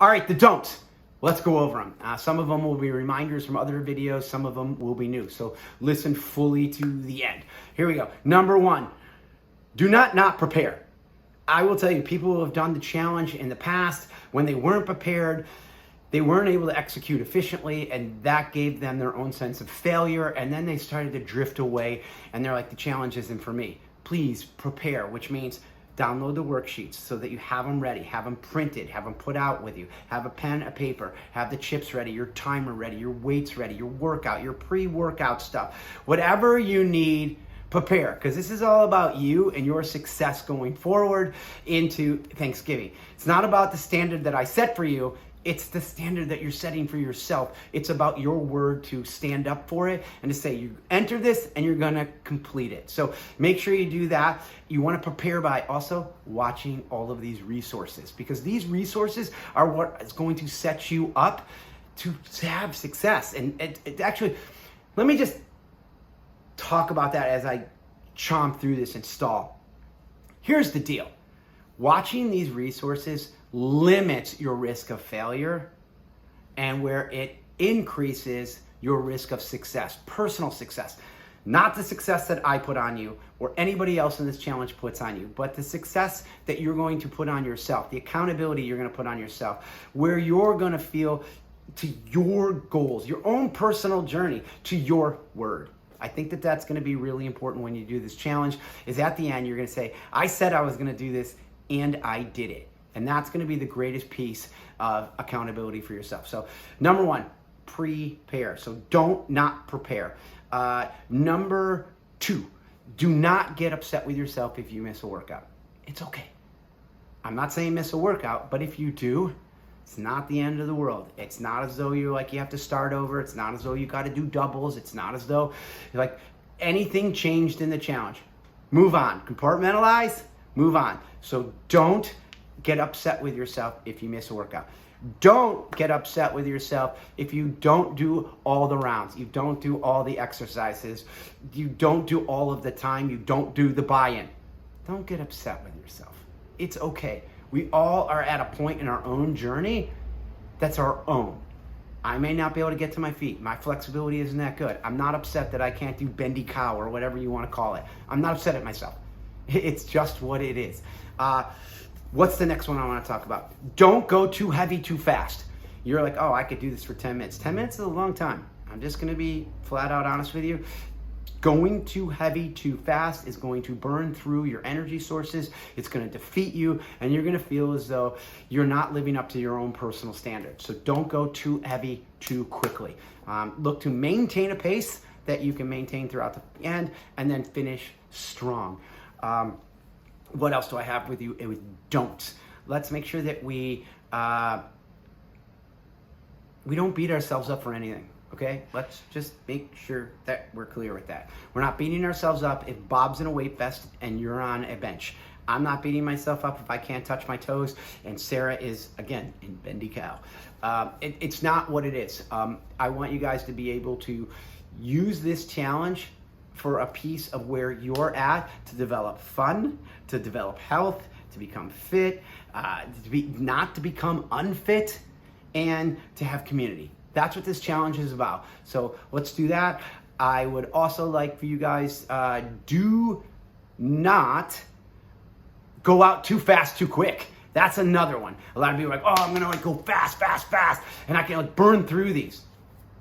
All right, the don'ts. Let's go over them. Some of them will be reminders from other videos. Some of them will be new. So listen fully to the end. Here we go. Number one, do not prepare. I will tell you, people who have done the challenge in the past, when they weren't prepared, they weren't able to execute efficiently, and that gave them their own sense of failure, and then they started to drift away, and they're like, the challenge isn't for me. Please prepare, which means download the worksheets so that you have them ready, have them printed, have them put out with you, have a pen, a paper, have the chips ready, your timer ready, your weights ready, your workout, your pre-workout stuff. Whatever you need, prepare, because this is all about you and your success going forward into Thanksgiving. It's not about the standard that I set for you. It's the standard that you're setting for yourself. It's about your word to stand up for it and to say, you enter this and you're gonna complete it. So make sure you do that. You wanna prepare by also watching all of these resources, because these resources are what is going to set you up to have success. And it actually, let me just talk about that as I chomp through this and stall. Here's the deal. Watching these resources limits your risk of failure, and where it increases your risk of success, personal success. Not the success that I put on you or anybody else in this challenge puts on you, but the success that you're going to put on yourself, the accountability you're going to put on yourself, where you're going to feel to your goals, your own personal journey, to your word. I think that that's going to be really important when you do this challenge, is at the end, you're going to say, I said I was going to do this and I did it. And that's going to be the greatest piece of accountability for yourself. So number one, prepare. So don't not prepare. Number two, do not get upset with yourself if you miss a workout. It's okay. I'm not saying miss a workout, but if you do, it's not the end of the world. It's not as though you're like you have to start over. It's not as though you got to do doubles. It's not as though like anything changed in the challenge. Move on. Compartmentalize, move on. So don't get upset with yourself if you miss a workout. Don't get upset with yourself if you don't do all the rounds. You don't do all the exercises. You don't do all of the time. You don't do the buy-in. Don't get upset with yourself. It's okay. We all are at a point in our own journey that's our own. I may not be able to get to my feet. My flexibility isn't that good. I'm not upset that I can't do bendy cow or whatever you want to call it. I'm not upset at myself. It's just what it is. What's the next one I want to talk about? Don't go too heavy too fast. You're like, oh, I could do this for 10 minutes. 10 minutes is a long time. I'm just going to be flat out honest with you. Going too heavy too fast is going to burn through your energy sources. It's going to defeat you, and you're going to feel as though you're not living up to your own personal standards. So don't go too heavy too quickly. Look to maintain a pace that you can maintain throughout the end, and then finish strong. What else do I have with you? It was don'ts. Let's make sure that we don't beat ourselves up for anything. Okay, let's just make sure that we're clear with that. We're not beating ourselves up if Bob's in a weight vest and you're on a bench. I'm not beating myself up if I can't touch my toes and Sarah is, again, in bendy cow. It's not what it is. I want you guys to be able to use this challenge for a piece of where you're at, to develop fun, to develop health, to become fit, not to become unfit, and to have community. That's what this challenge is about. So let's do that. I would also like for you guys, do not go out too fast, too quick. That's another one. A lot of people are like, oh, I'm gonna go fast, and I can burn through these.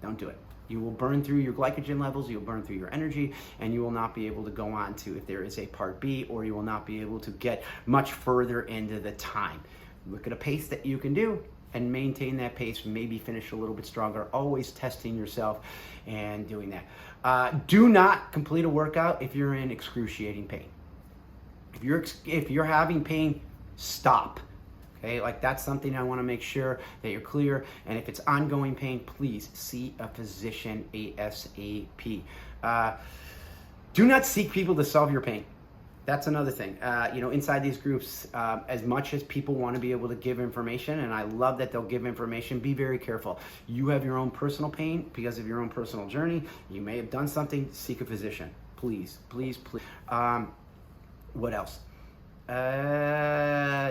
Don't do it. You will burn through your glycogen levels, you'll burn through your energy, and you will not be able to go on to, if there is a part B, or you will not be able to get much further into the time. Look at a pace that you can do and maintain that pace, maybe finish a little bit stronger, always testing yourself and doing that. Do not complete a workout if you're in excruciating pain. If you're having pain, stop. Okay, like that's something I want to make sure that you're clear. And if it's ongoing pain, please see a physician ASAP. Do not seek people to solve your pain. That's another thing. Inside these groups, as much as people want to be able to give information, and I love that they'll give information, be very careful. You have your own personal pain because of your own personal journey. You may have done something, seek a physician. Please, please, please. What else?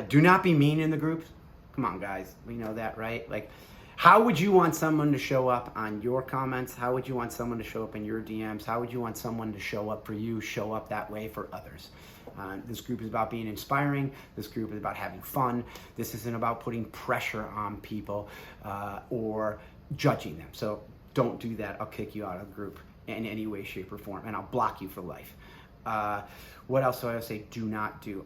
Do not be mean in the groups. Come on, guys. We know that, right? Like, how would you want someone to show up on your comments? How would you want someone to show up in your DMs? How would you want someone to show up for you, show up that way for others? This group is about being inspiring. This group is about having fun. This isn't about putting pressure on people or judging them. So don't do that. I'll kick you out of the group in any way, shape, or form, and I'll block you for life. What else do I say do not do?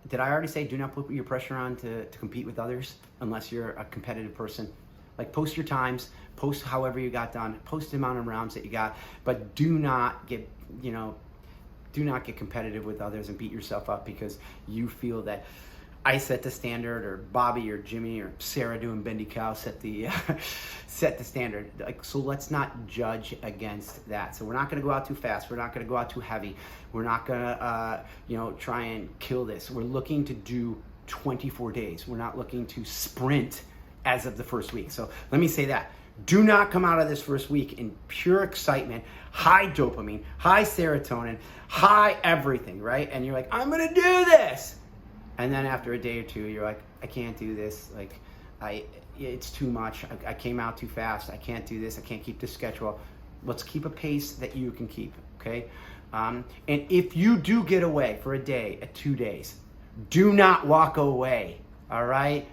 Did I already say do not put your pressure on to compete with others unless you're a competitive person? Like, post your times, post however you got done, post the amount of rounds that you got, but do not get, do not get competitive with others and beat yourself up because you feel that I set the standard, or Bobby or Jimmy or Sarah doing bendy cow set the set the standard. Like, so let's not judge against that. So we're not going to go out too fast. We're not going to go out too heavy. We're not going to try and kill this. We're looking to do 24 days. We're not looking to sprint as of the first week. So let me say that. Do not come out of this first week in pure excitement, high dopamine, high serotonin, high everything, right? And you're like, I'm going to do this. And then after a day or two, you're like, I can't do this. Like, it's too much. I came out too fast. I can't do this. I can't keep this schedule. Let's keep a pace that you can keep, okay? And if you do get away for a day, 2 days, do not walk away, all right?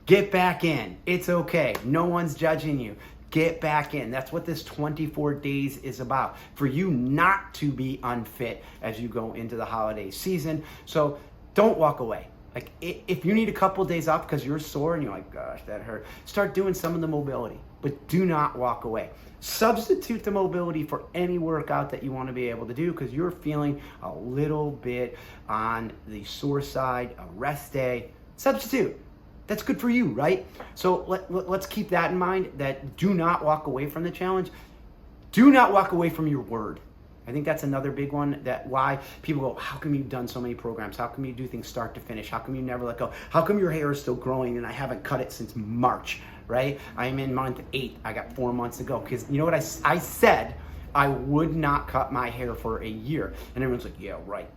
Get back in. It's okay. No one's judging you. Get back in. That's what this 24 days is about. For you not to be unfit as you go into the holiday season. So don't walk away. Like, if you need a couple of days off because you're sore and you're like, gosh, that hurt, start doing some of the mobility, but do not walk away. Substitute the mobility for any workout that you want to be able to do because you're feeling a little bit on the sore side, a rest day. Substitute. That's good for you, right? So let's keep that in mind, that do not walk away from the challenge. Do not walk away from your word. I think that's another big one, that why people go, how come you've done so many programs? How come you do things start to finish? How come you never let go? How come your hair is still growing and I haven't cut it since March, right? I'm in month 8. I got 4 months to go. Because you know what I said? I would not cut my hair for a year. And everyone's like, yeah, right.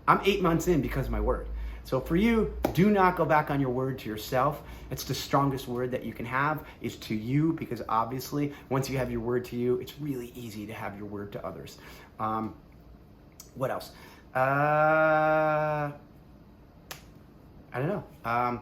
I'm 8 months in because of my word. So for you, do not go back on your word to yourself. It's the strongest word that you can have is to you, because obviously once you have your word to you, it's really easy to have your word to others. What else? I don't know. I'm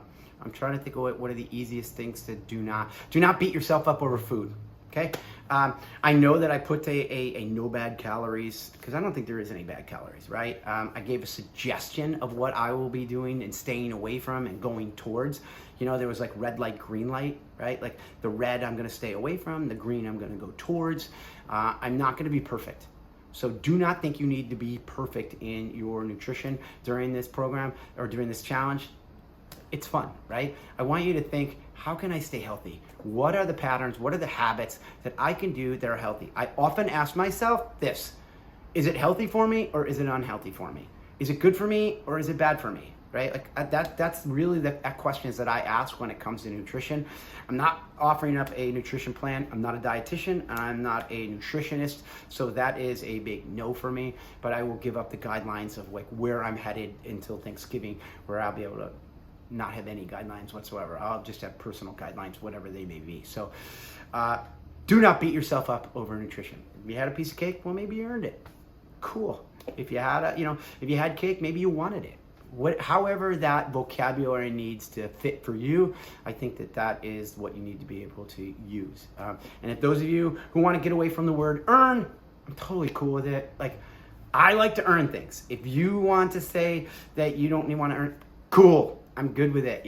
trying to think of what are the easiest things to do not beat yourself up over food. Okay. I know that I put a no bad calories, because I don't think there is any bad calories, right? I gave a suggestion of what I will be doing and staying away from and going towards. There was like red light, green light, right? Like the red I'm going to stay away from, the green I'm going to go towards. I'm not going to be perfect. So do not think you need to be perfect in your nutrition during this program or during this challenge. It's fun, right? I want you to think, how can I stay healthy? What are the patterns? What are the habits that I can do that are healthy? I often ask myself this: is it healthy for me or is it unhealthy for me? Is it good for me or is it bad for me? Right? Like that's really the questions that I ask when it comes to nutrition. I'm not offering up a nutrition plan. I'm not a dietitian and I'm not a nutritionist. So that is a big no for me, but I will give up the guidelines of like where I'm headed until Thanksgiving, where I'll be able to not have any guidelines whatsoever. I'll just have personal guidelines, whatever they may be. So do not beat yourself up over nutrition. If you had a piece of cake, well, maybe you earned it. Cool. If you had if you had cake, maybe you wanted it. However that vocabulary needs to fit for you, I think that is what you need to be able to use. And if those of you who want to get away from the word earn, I'm totally cool with it. Like, I like to earn things. If you want to say that you don't want to earn, cool. I'm good with it,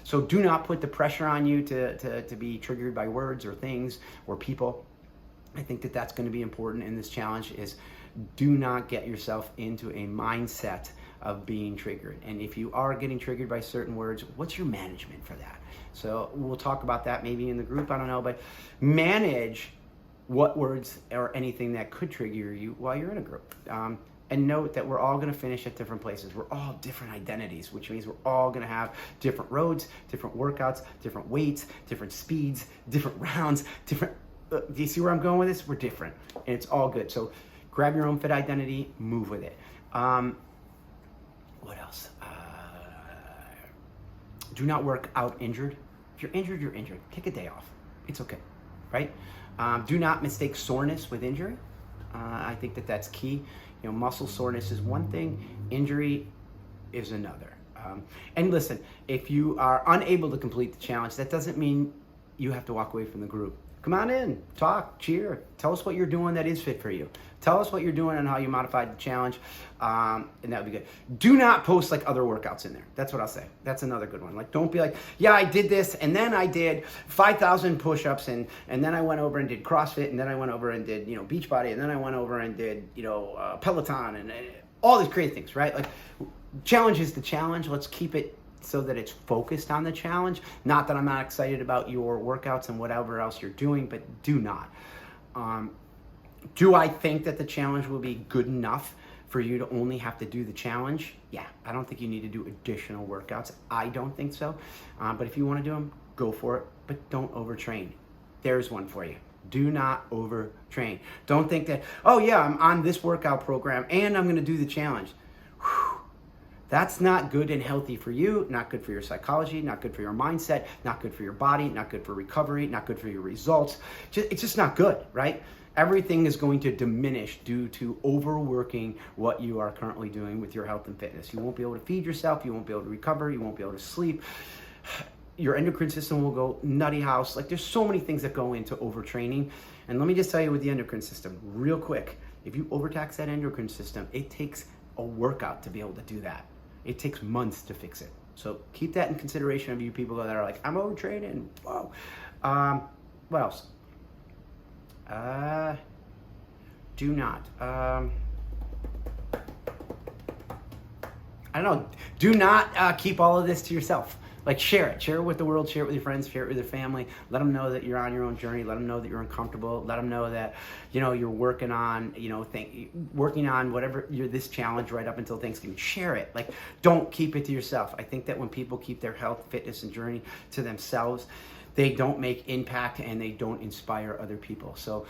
So do not put the pressure on you to be triggered by words or things or people. I think that's going to be important in this challenge is do not get yourself into a mindset of being triggered. And if you are getting triggered by certain words, what's your management for that? So we'll talk about that maybe in the group, I don't know, but manage what words or anything that could trigger you while you're in a group. And note that we're all going to finish at different places. We're all different identities, which means we're all going to have different roads, different workouts, different weights, different speeds, different rounds, different... do you see where I'm going with this? We're different, and it's all good. So grab your own fit identity, move with it. What else? Do not work out injured. If you're injured, you're injured. Take a day off. It's okay, right? Do not mistake soreness with injury. I think that that's key. Muscle soreness is one thing, injury is another. And listen, if you are unable to complete the challenge, that doesn't mean you have to walk away from the group. Come on in, talk, cheer, tell us what you're doing that is fit for you. Tell us what you're doing and how you modified the challenge, and that would be good. Do not post like other workouts in there. That's what I'll say. That's another good one. Like, don't be like, yeah, I did this, and then I did 5,000 push-ups, and then I went over and did CrossFit, and then I went over and did, Beachbody, and then I went over and did, Peloton, and all these crazy things, right? Like, challenge is the challenge. Let's keep it so that it's focused on the challenge. Not that I'm not excited about your workouts and whatever else you're doing, but do not. Do I think that the challenge will be good enough for you to only have to do the challenge? Yeah, I don't think you need to do additional workouts. I don't think so. But if you want to do them, go for it, but don't overtrain. There's one for you. Do not overtrain. Don't think that, oh yeah, I'm on this workout program and I'm going to do the challenge. Whew. That's not good and healthy for you, not good for your psychology, not good for your mindset, not good for your body, not good for recovery, not good for your results. It's just not good, right? Everything is going to diminish due to overworking what you are currently doing with your health and fitness. You won't be able to feed yourself, you won't be able to recover, you won't be able to sleep. Your endocrine system will go nutty house. Like, there's so many things that go into overtraining. And let me just tell you with the endocrine system, real quick, if you overtax that endocrine system, it takes a workout to be able to do that. It takes months to fix it. So keep that in consideration of you people that are like, I'm overtraining. Whoa. What else? Do not. I don't know. Do not keep all of this to yourself. Like, share it. Share it with the world. Share it with your friends. Share it with your family. Let them know that you're on your own journey. Let them know that you're uncomfortable. Let them know that, you're working on, working on whatever this challenge right up until Thanksgiving. Share it. Like, don't keep it to yourself. I think that when people keep their health, fitness, and journey to themselves, they don't make impact and they don't inspire other people. So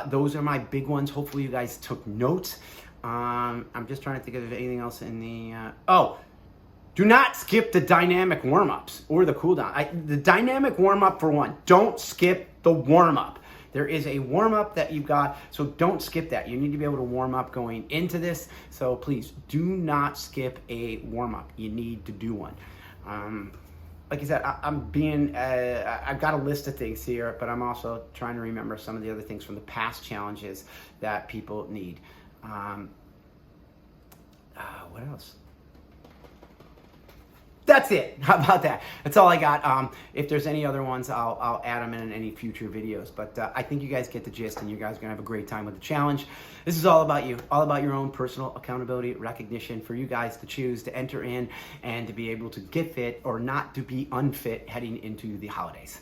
those are my big ones. Hopefully you guys took notes. I'm just trying to think of anything else in the, do not skip the dynamic warm-ups or the cool-down. The dynamic warm-up, for one, don't skip the warm-up. There is a warm-up that you've got, so don't skip that. You need to be able to warm up going into this, so please do not skip a warm-up. You need to do one. Like I said, I've got a list of things here, but I'm also trying to remember some of the other things from the past challenges that people need. What else? That's it. How about that? That's all I got. If there's any other ones, I'll add them in any future videos. But I think you guys get the gist, and you guys are going to have a great time with the challenge. This is all about you, all about your own personal accountability, recognition for you guys to choose to enter in and to be able to get fit or not to be unfit heading into the holidays.